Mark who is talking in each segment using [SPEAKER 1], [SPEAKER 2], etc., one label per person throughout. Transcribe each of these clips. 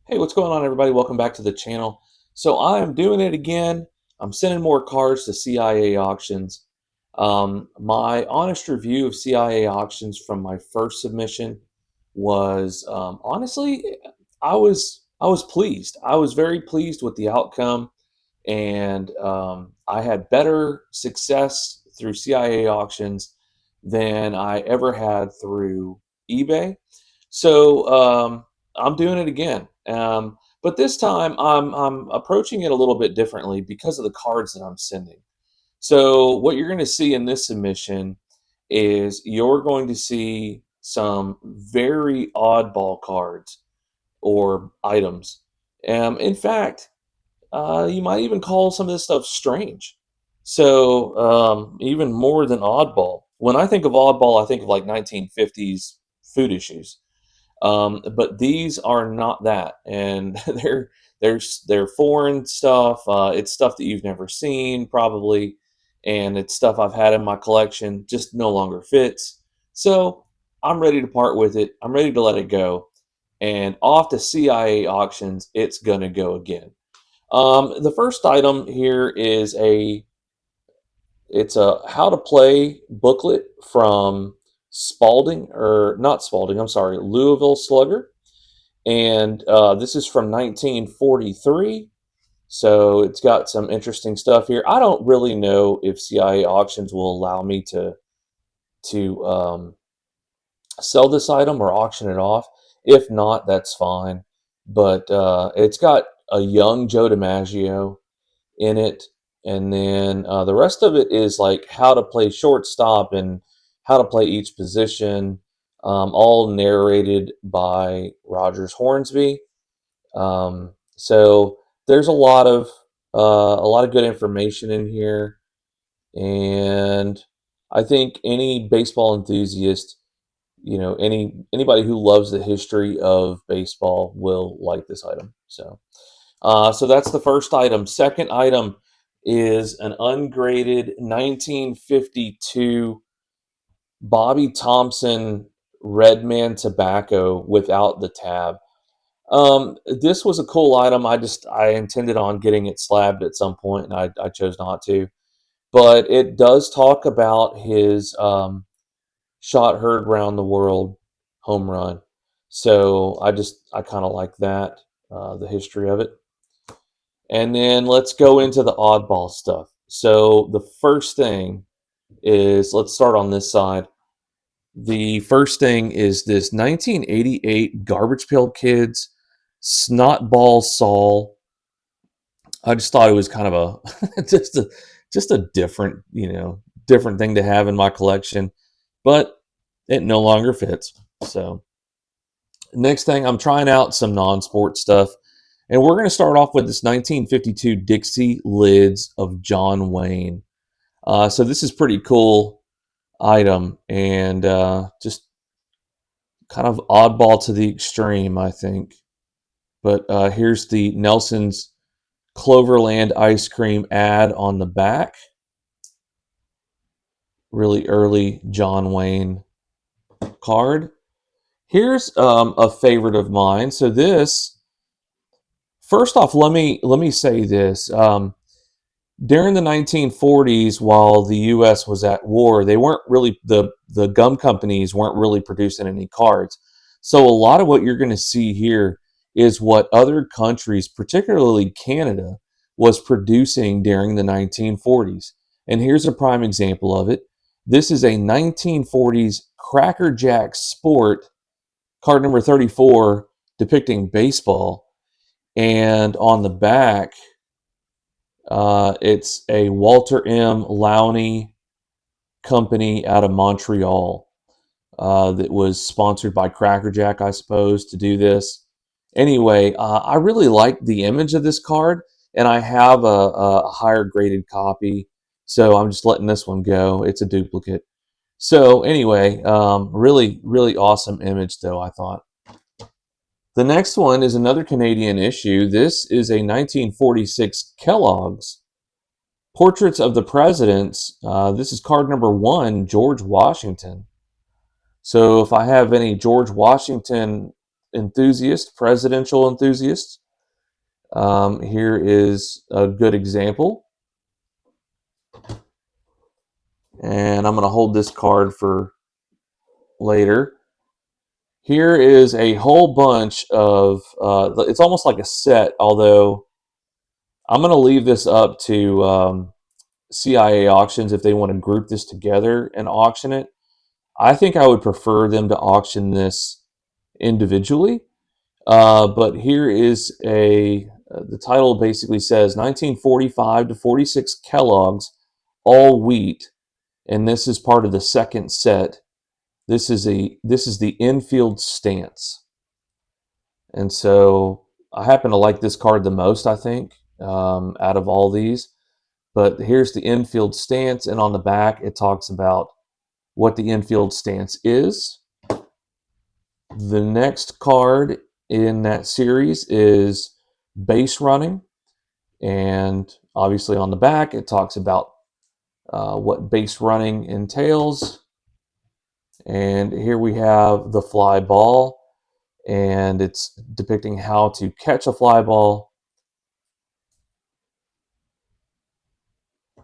[SPEAKER 1] Hey, what's going on, everybody? Welcome back to the channel. So I am doing it again. I'm sending more cards to CIA auctions. My honest review of CIA auctions from my first submission was honestly, I was pleased. I was very pleased with the outcome, and I had better success through CIA auctions than I ever had through eBay. So I'm doing it again. But this time I'm approaching it a little bit differently because of the cards that I'm sending. So what you're going to see in this submission is you're going to see some very oddball cards or items. In fact, you might even call some of this stuff strange. So even more than oddball. When I think of oddball, I think of like 1950s food issues. But these are not that, and they're foreign stuff. It's stuff that you've never seen probably, and it's stuff I've had in my collection, just no longer fits. So I'm ready to part with it. I'm ready to let it go, and off to CIA auctions. It's gonna go again. The first item here is it's a how to play booklet from Spalding, or not Spalding, I'm sorry, Louisville Slugger. And this is from 1943. So it's got some interesting stuff here. I don't really know if CIA auctions will allow me to sell this item or auction it off. If not, that's fine. But it's got a young Joe DiMaggio in it, and then the rest of it is like how to play shortstop and how to play each position, all narrated by Rogers Hornsby. So there's a lot of good information in here, and I think any baseball enthusiast, anybody who loves the history of baseball will like this item. So that's the first item. Second item is an ungraded 1952 Bobby Thompson Redman tobacco without the tab. This was a cool item. I intended on getting it slabbed at some point, and I chose not to. But it does talk about his shot heard round the world home run. So I kind of like that, the history of it. And then let's go into the oddball stuff. So the first thing is, let's start on this side. The first thing is this 1988 Garbage Pail Kids Snotball Saul. I just thought it was kind of a just a different thing to have in my collection, but it no longer fits. So next thing, I'm trying out some non-sport stuff. And we're going to start off with this 1952 Dixie Lids of John Wayne. So this is pretty cool item, and just kind of oddball to the extreme, I think. But here's the Nelson's Cloverland ice cream ad on the back. Really early John Wayne card. Here's a favorite of mine. So this, first off, let me say this. During the 1940s, while the U.S. was at war, they weren't really the gum companies weren't really producing any cards. So a lot of what you're going to see here is what other countries, particularly Canada, was producing during the 1940s. And here's a prime example of it. This is a 1940s Cracker Jack Sport card number 34 depicting baseball, and on the back it's a Walter M. Lowney company out of Montreal that was sponsored by Cracker Jack, I suppose, to do this. Anyway, I really like the image of this card, and I have a higher graded copy, so I'm just letting this one go. It's a duplicate. So anyway, really, really awesome image, though, I thought. The next one is another Canadian issue. This is a 1946 Kellogg's Portraits of the Presidents. This is card number 1, George Washington. So if I have any George Washington enthusiast, presidential enthusiast. Here is a good example. And I'm going to hold this card for later. Here is a whole bunch of, it's almost like a set, although I'm going to leave this up to CIA auctions if they want to group this together and auction it. I think I would prefer them to auction this individually. But here is the title basically says 1945 to 46 Kellogg's, all wheat. And this is part of the second set. This is the infield stance. And so I happen to like this card the most, I think, out of all these. But here's the infield stance, and on the back it talks about what the infield stance is. The next card in that series is base running, and obviously on the back it talks about what base running entails. And here we have the fly ball, and it's depicting how to catch a fly ball.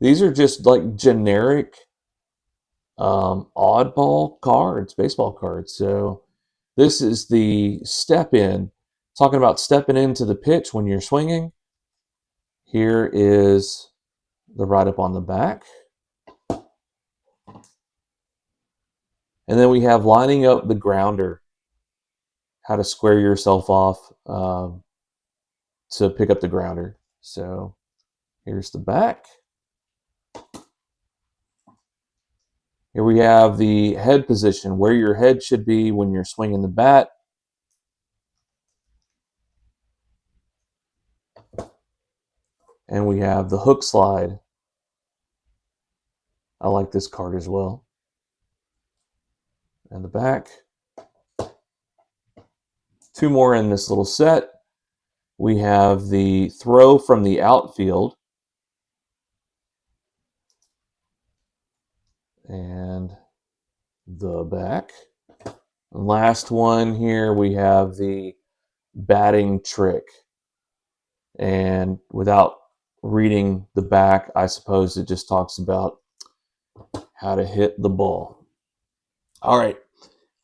[SPEAKER 1] These are just like generic oddball cards, baseball cards. So this is the step in, talking about stepping into the pitch when you're swinging. Here is the write-up on the back. And then we have lining up the grounder, how to square yourself off to pick up the grounder. So here's the back. Here we have the head position, where your head should be when you're swinging the bat. And we have the hook slide. I like this card as well. And the back. Two more in this little set. We have the throw from the outfield. And the back. Last one here, we have the batting trick. And without reading the back, I suppose it just talks about how to hit the ball. All right.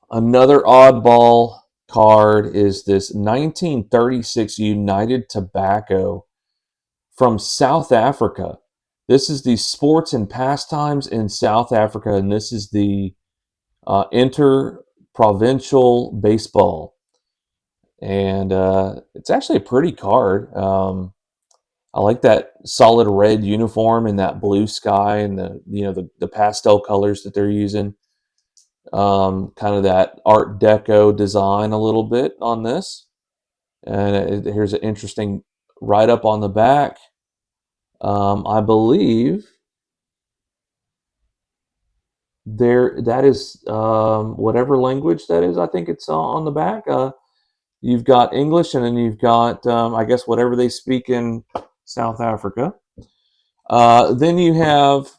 [SPEAKER 1] Another oddball card is this 1936 United Tobacco from South Africa. This is the sports and pastimes in South Africa, and this is the inter-provincial baseball. And it's actually a pretty card. I like that solid red uniform and that blue sky and the pastel colors that they're using. Kind of that Art Deco design a little bit on this. And here's an interesting write-up on the back. I believe that is whatever language that is. I think it's on the back. You've got English, and then you've got I guess whatever they speak in South Africa. Then you have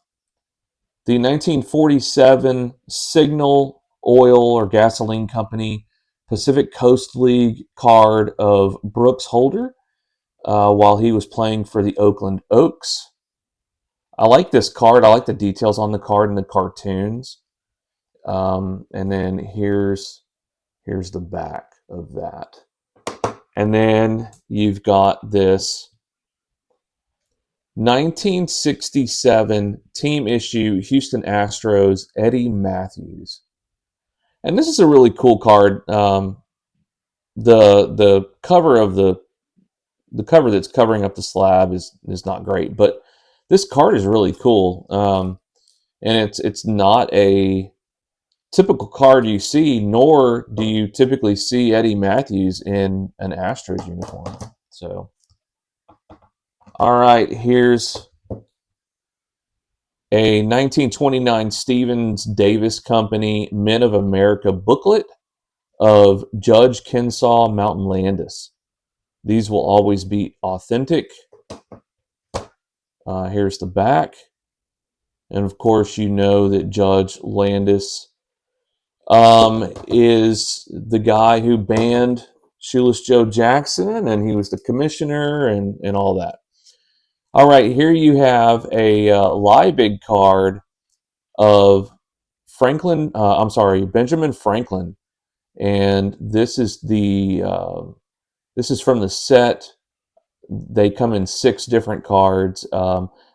[SPEAKER 1] the 1947 Signal Oil or Gasoline Company Pacific Coast League card of Brooks Holder while he was playing for the Oakland Oaks. I like this card. I like the details on the card and the cartoons. And then here's the back of that. And then you've got this 1967 team issue Houston Astros Eddie Matthews. And this is a really cool card. The cover of the cover that's covering up the slab is not great, but this card is really cool. And it's not a typical card you see, nor do you typically see Eddie Matthews in an Astros uniform. So, all right, here's a 1929 Stevens Davis Company Men of America booklet of Judge Kensaw Mountain Landis. These will always be authentic. Here's the back. And of course, you know that Judge Landis is the guy who banned Shoeless Joe Jackson, and he was the commissioner and all that. All right, here you have a Liebig card of Benjamin Franklin, and this is from the set. They come in 6 different cards.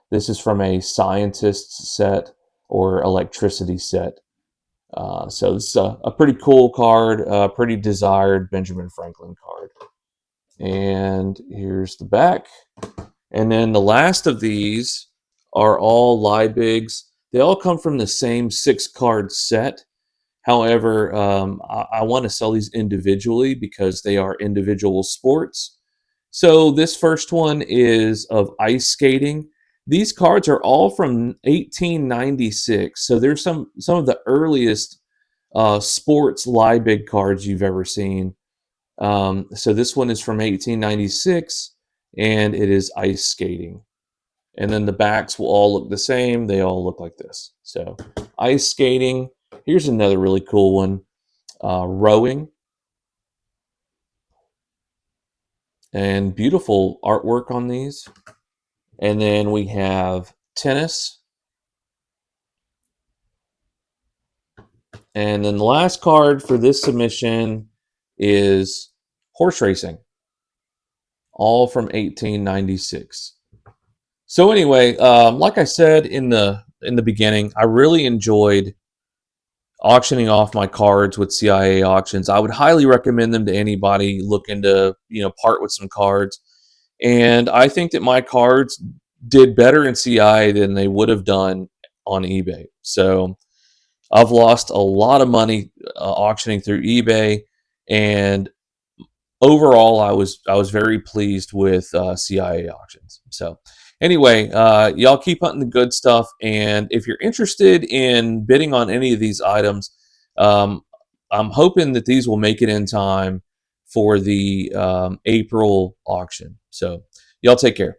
[SPEAKER 1] This is from a scientist set or electricity set. So this is a pretty cool card, pretty desired Benjamin Franklin card. And here's the back. And then the last of these are all Liebigs. They all come from the same 6-card set. However, I want to sell these individually because they are individual sports. So this first one is of ice skating. These cards are all from 1896. So there's some of the earliest sports Liebig cards you've ever seen. So this one is from 1896, and it is ice skating. And then the backs will all look the same. They all look like this. So ice skating. Here's another really cool one. Rowing. And beautiful artwork on these. And then we have tennis. And then the last card for this submission is horse racing, all from 1896. So anyway, like I said in the beginning, I really enjoyed auctioning off my cards with CIA auctions. I would highly recommend them to anybody looking to part with some cards. And I think that my cards did better in CI than they would have done on eBay. So I've lost a lot of money auctioning through eBay, and overall, I was very pleased with CIA auctions. So anyway, y'all keep hunting the good stuff, and if you're interested in bidding on any of these items, um, I'm hoping that these will make it in time for the April auction. So y'all take care.